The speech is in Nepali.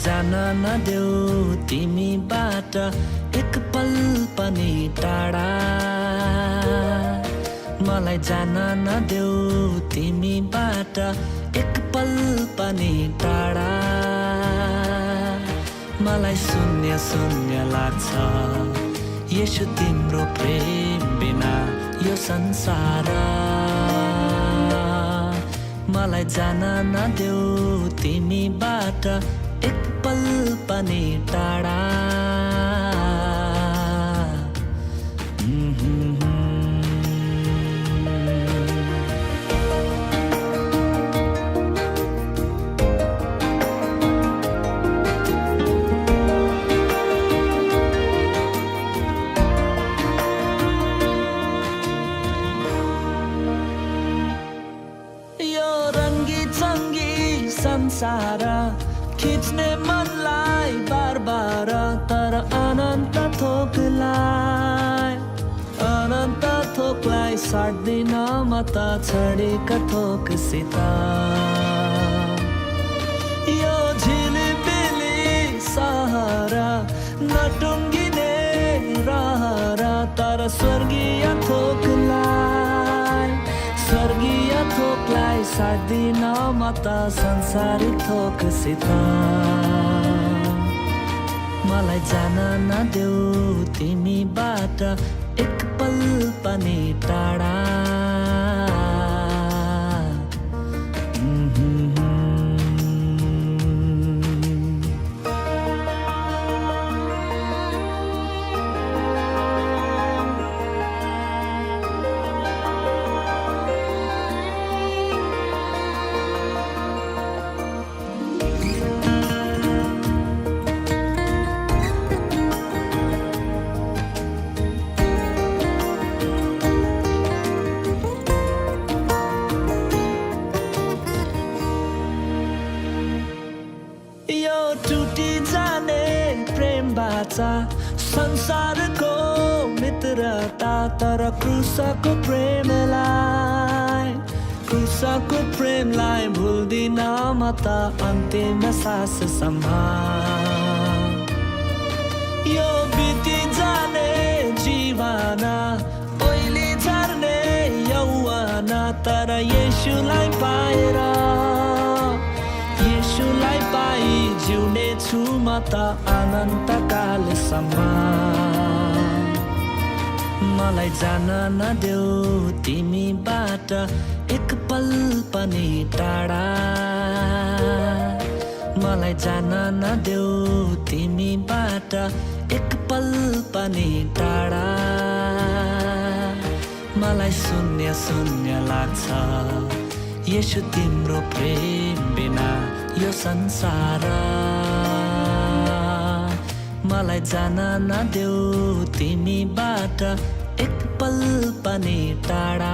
जान नदेऊ तिमीबाट एक पल पनि टाढा मलाई जान नदेऊ तिमीबाट एक पल पनि टाढा मलाई शून्य शून्य लाग्छ येशू तिम्रो प्रेम बिना यो संसार मलाई जान नदेऊ तिमीबाट एक पल पनि टाढा संसार खिच्ने मनलाई बार बार तर अनन्त थोकलाई साट्दिन म त छडेका थोकसित यो झिलिमिली सहर नटुङ्गिने रहर तर स्वर्गीय थोकलाई साट्दिन म त संसारी थोकसित मलाई जान नदेऊ तिमीबाट एक पल पनि टाढा संसारको मित्रता तर क्रुसको प्रेमलाई भुल्दिन म त अन्तिम साससम्म यो बिति जाने जीवन ओइली झर्ने यौवन तर येशूलाई पाई जिउने छु म त अनन्तकालसम्म मलाई जान नदेऊ तिमीबाट एक पल पनि टाढा मलाई जान नदेऊ तिमीबाट एक पल पनि टाढा मलाई शून्य शून्य लाग्छ येशू तिम्रो प्रेम बिना यो संसार मलाई जान नदेऊ तिमीबाट एक पल पनि टाढा